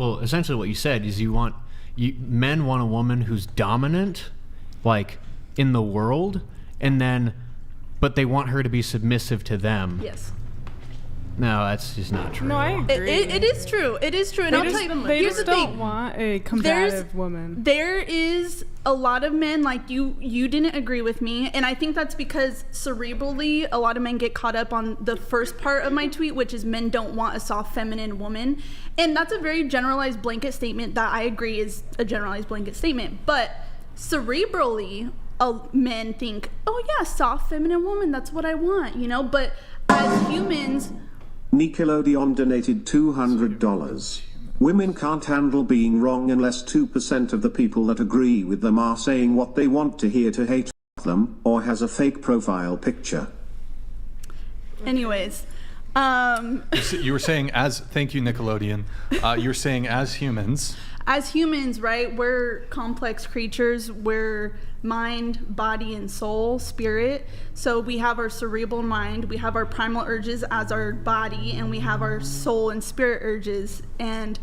well, essentially what you said is men want a woman who's dominant, like in the world, but they want her to be submissive to them. Yes. No, that's just not true. No, I agree. It is true. It is true. And I'll tell you, here's the thing. Don't want a combative woman. There is a lot of men like you didn't agree with me, and I think that's because cerebrally a lot of men get caught up on the first part of my tweet, which is men don't want a soft feminine woman, and that's a very generalized blanket statement that I agree is a generalized blanket statement. But cerebrally men think, oh yeah, soft feminine woman, that's what I want, but as humans, Nickelodeon donated $200. Women can't handle being wrong unless 2% of the people that agree with them are saying what they want to hear to hate them, or has a fake profile picture. Anyways, you were saying thank you, Nickelodeon. You're saying as humans, right, we're complex creatures. We're mind, body, and soul, spirit. So we have our cerebral mind, we have our primal urges as our body, and we have our soul and spirit urges. And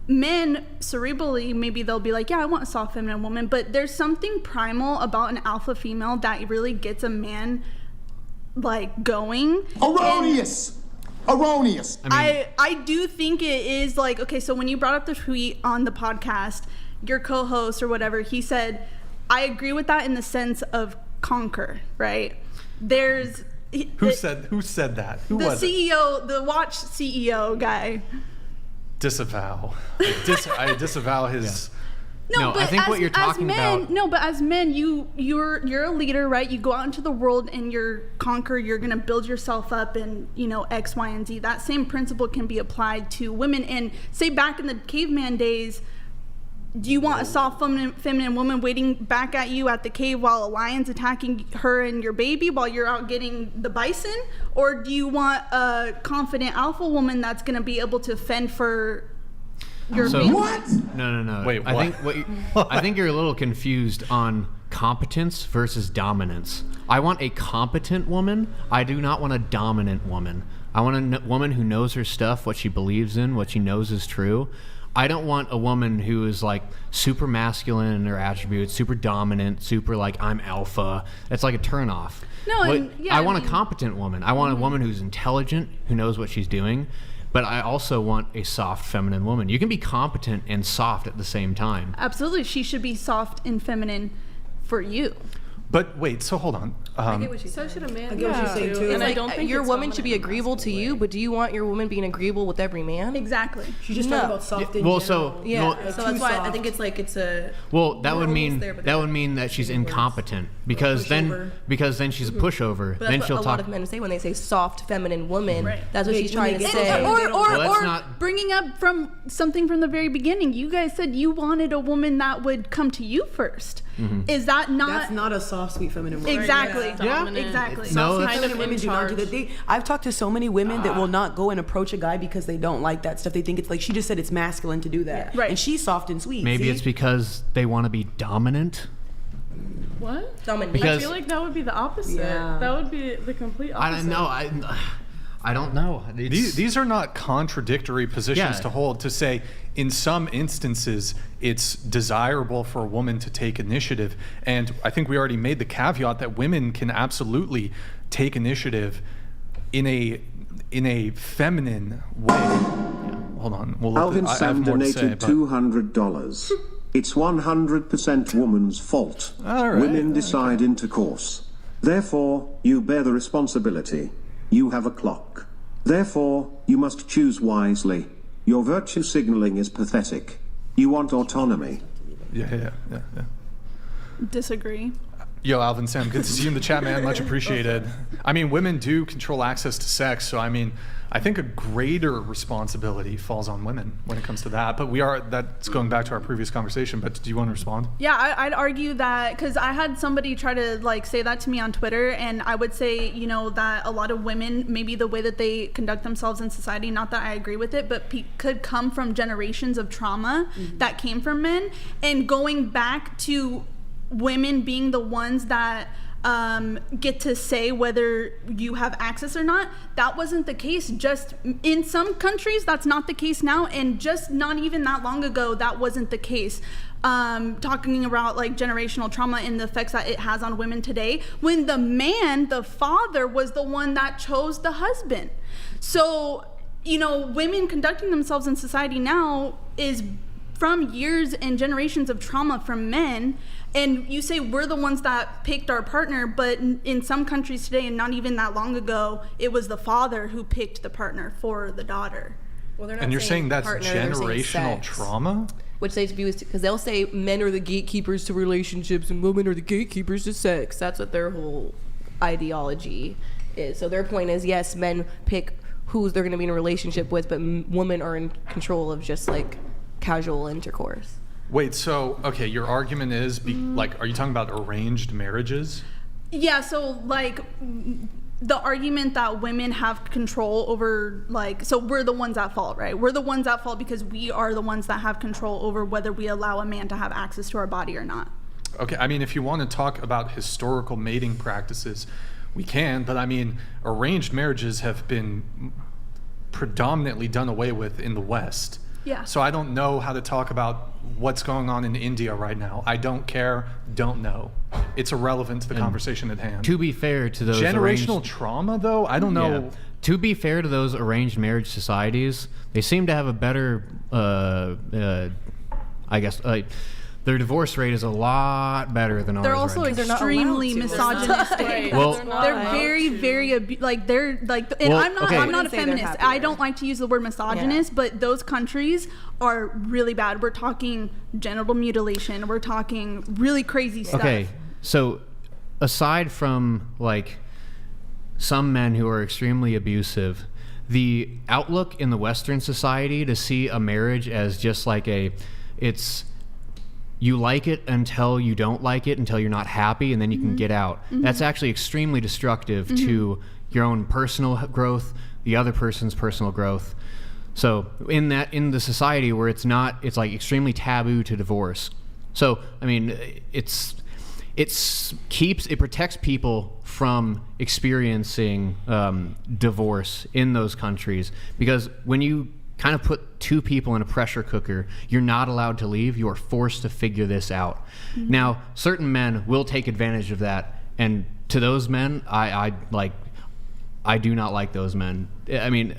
men, cerebrally, maybe they'll be like, yeah, I want a soft feminine woman, but there's something primal about an alpha female that really gets a man like going. Erroneous. I do think it is like, okay, so when you brought up the tweet on the podcast, your co-host or whatever, he said, I agree with that in the sense of conquer, right? Who said that? Who the was CEO, it? the watch CEO guy. Disavow. I disavow his. No, but I think what you're talking about. No, but as men, you're a leader, right? You go out into the world and you're conquer. You're gonna build yourself up, and X, Y, and Z. That same principle can be applied to women. And say back in the caveman days, do you want a soft feminine woman waiting back at you at the cave while a lion's attacking her and your baby while you're out getting the bison? Or do you want a confident alpha woman that's going to be able to fend for your baby? What? No. Wait, what? I think you're a little confused on competence versus dominance. I want a competent woman. I do not want a dominant woman. I want a woman who knows her stuff, what she believes in, what she knows is true. I don't want a woman who is like super masculine in her attributes, super dominant, super like I'm alpha. It's like a turnoff. I want a competent woman. I want a woman who's intelligent, who knows what she's doing. But I also want a soft feminine woman. You can be competent and soft at the same time. Absolutely. She should be soft and feminine for you. But wait, so hold on. I get what she's saying. So should a man. I get what she's saying too. And I don't think your woman should be agreeable to you, but do you want your woman being agreeable with every man? Exactly. She's just talking about soft in well, general. so that's why I think it's like it's a. Well, that would mean that she's incompetent because then she's a pushover. But then that's she'll what a talk. lot of men say when they say soft feminine woman. Right. That's what she's trying to say. Or bringing up from something from the very beginning. You guys said you wanted a woman that would come to you first. Mm-hmm. Is that not? That's not a soft, sweet feminine woman. Exactly. Yeah. Exactly. No, kind of women do not do that. I've talked to so many women that will not go and approach a guy because they don't like that stuff. They think it's like she just said it's masculine to do that. Yeah. Right. And she's soft and sweet. Maybe it's because they want to be dominant. What? Dominant. Because I feel like that would be the opposite. Yeah. That would be the complete opposite. I don't know. I don't know. These are not contradictory positions Yeah. to hold. To say, in some instances, it's desirable for a woman to take initiative. And I think we already made the caveat that women can absolutely take initiative in a feminine way. Hold on. Alvin Sam donated $200. It's 100% woman's fault. All right, Women decide intercourse. Therefore, you bear the responsibility. You have a clock. Therefore, you must choose wisely. Your virtue signaling is pathetic. You want autonomy. Yeah. Disagree. Yo, Alvin Sam, good to see you in the chat, man. Much appreciated. I mean, women do control access to sex, so I mean, I think a greater responsibility falls on women when it comes to that. But that's going back to our previous conversation, but do you want to respond? Yeah, I'd argue that, because I had somebody try to like say that to me on Twitter, and I would say, that a lot of women, maybe the way that they conduct themselves in society, not that I agree with it, but could come from generations of trauma that came from men, and going back to women being the ones that get to say whether you have access or not. That wasn't the case. Just in some countries, that's not the case now, and just not even that long ago, that wasn't the case. Talking about like generational trauma and the effects that it has on women today, when the man, the father, was the one that chose the husband. So, you know, women conducting themselves in society now is from years and generations of trauma from men. And you say we're the ones that picked our partner, but in some countries today, and not even that long ago, it was the father who picked the partner for the daughter. Well, they're not And you're saying that's partner, they're saying generational sex, trauma? which they view as, because they'll say men are the gatekeepers to relationships and women are the gatekeepers to sex. That's what their whole ideology is. So their point is, yes, men pick who they're going to be in a relationship with, but women are in control of just like casual intercourse. Wait, so, okay, your argument is, like, are you talking about arranged marriages? Yeah, so like the argument that women have control over, like, so we're the ones at fault, right? We're the ones at fault because we are the ones that have control over whether we allow a man to have access to our body or not. Okay, I mean, if you want to talk about historical mating practices, we can, but I mean, arranged marriages have been predominantly done away with in the West. Yeah. So I don't know how to talk about what's going on in India right now. I don't care, don't know. It's irrelevant to the conversation at hand. To be fair to those Generational trauma, though? I don't know. Yeah. To be fair to those arranged marriage societies, they seem to have a better, I guess, their divorce rate is a lot better than ours. They're also right now. extremely misogynistic. Well, They're very, very like they're like. And Well, I'm not. okay. I'm not a I wouldn't say they're feminist. happier. I don't like to use the word misogynist, but those countries are really bad. We're talking genital mutilation. We're talking really crazy stuff. Okay, so aside from like some men who are extremely abusive, the outlook in the Western society to see a marriage as just like it's you like it until you don't like it, until you're not happy, and then you can get out. That's actually extremely destructive to your own personal growth, the other person's personal growth. So in the society where it's like extremely taboo to divorce. So I mean, it protects people from experiencing divorce in those countries, because when you kind of put two people in a pressure cooker, you're not allowed to leave. You are forced to figure this out. Now, certain men will take advantage of that, and to those men, I do not like those men. I mean,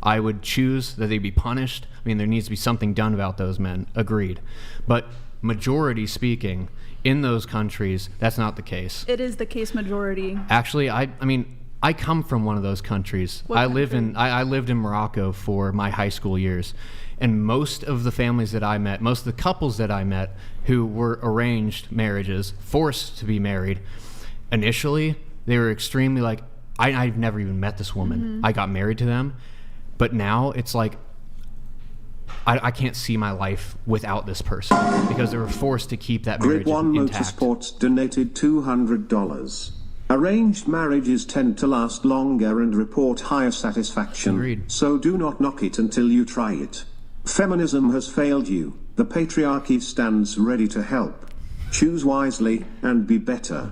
I would choose that they be punished. I mean, there needs to be something done about those men. Agreed. But majority speaking, in those countries, that's not the case. It is the case majority. Actually, I mean, I come from one of those countries. What I lived in Morocco for my high school years, and most of the families that I met, most of the couples that I met who were arranged marriages, forced to be married, initially they were extremely like, I've never even met this woman. I got married to them, but now it's like I can't see my life without this person, because they were forced to keep that marriage Grid 1 intact. Motorsports donated $200. Arranged marriages tend to last longer and report higher satisfaction. Agreed. So do not knock it until you try it. Feminism has failed you. The patriarchy stands ready to help. Choose wisely and be better.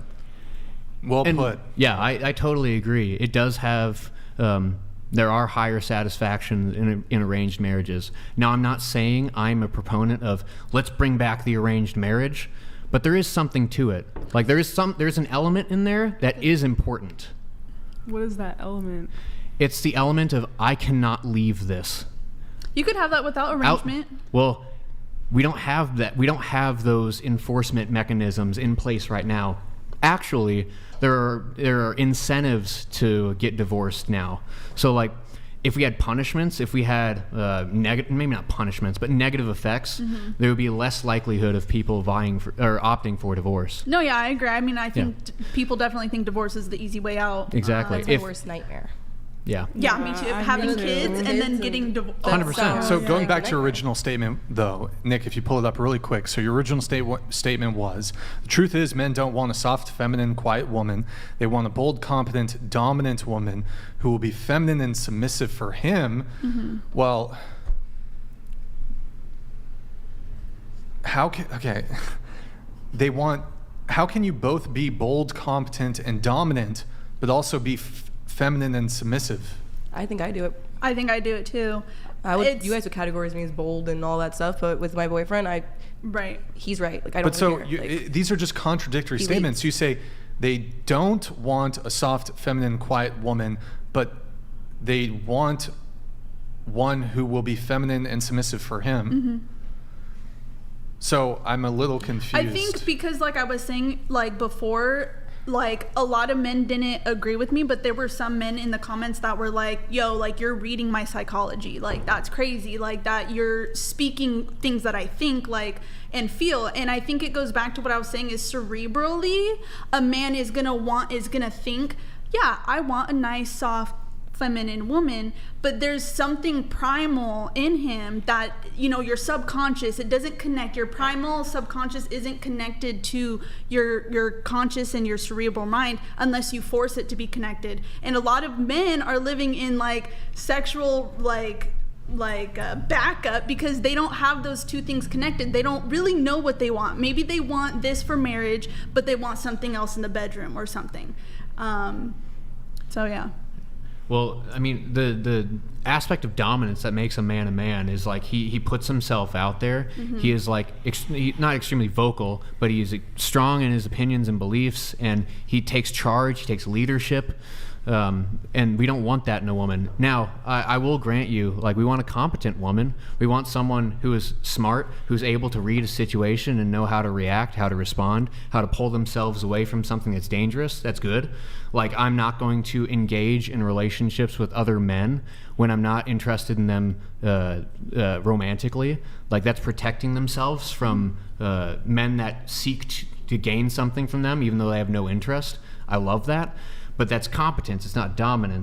Well And put. yeah, I totally agree. It does have, there are higher satisfaction in arranged marriages. Now, I'm not saying I'm a proponent of let's bring back the arranged marriage, but there is something to it. Like there's an element in there that is important. What is that element? It's the element of I cannot leave this. You could have that without arrangement. Well, we don't have that. We don't have those enforcement mechanisms in place right now. Actually, there are incentives to get divorced now. So like, if we had punishments, if we had maybe not punishments, but negative effects, there would be less likelihood of people vying for or opting for divorce. No, yeah, I agree. I mean, I think people definitely think divorce is the easy way out. Exactly. That's my worst nightmare. Yeah. Yeah, me too. Having me too. kids and then getting divorced. 100%. So going back to your original statement, though, Nick, if you pull it up really quick. So your original statement was, the truth is men don't want a soft, feminine, quiet woman. They want a bold, competent, dominant woman who will be feminine and submissive for him. Well, how can, okay. They want how can you both be bold, competent, and dominant, but also be feminine and submissive? I think I do it. I think I do it too. You guys would categorize me as bold and all that stuff, but with my boyfriend, Right. he's right. Like I don't. But so really care. Like, these are just contradictory He statements. leads. You say they don't want a soft, feminine, quiet woman, but they want one who will be feminine and submissive for him. Mm-hmm. So I'm a little confused. I think because, like I was saying, like before, like a lot of men didn't agree with me, but there were some men in the comments that were like, yo, like you're reading my psychology, like that's crazy, like that you're speaking things that I think, like, and feel. And I think it goes back to what I was saying is cerebrally, a man is gonna think, yeah, I want a nice, soft, feminine woman, but there's something primal in him that, you know, your subconscious, it doesn't connect. Your primal subconscious isn't connected to your conscious and your cerebral mind unless you force it to be connected. And a lot of men are living in like sexual backup because they don't have those two things connected. They don't really know what they want. Maybe they want this for marriage, but they want something else in the bedroom or something. So yeah. Well, I mean, the aspect of dominance that makes a man is like he puts himself out there. Mm-hmm. He is like not extremely vocal, but he is strong in his opinions and beliefs, and he takes charge. He takes leadership. And we don't want that in a woman. Now, I will grant you, like, we want a competent woman. We want someone who is smart, who's able to read a situation and know how to react, how to respond, how to pull themselves away from something that's dangerous. That's good. Like, I'm not going to engage in relationships with other men when I'm not interested in them romantically. Like, that's protecting themselves from men that seek to gain something from them, even though they have no interest. I love that. But that's competence. It's not dominance.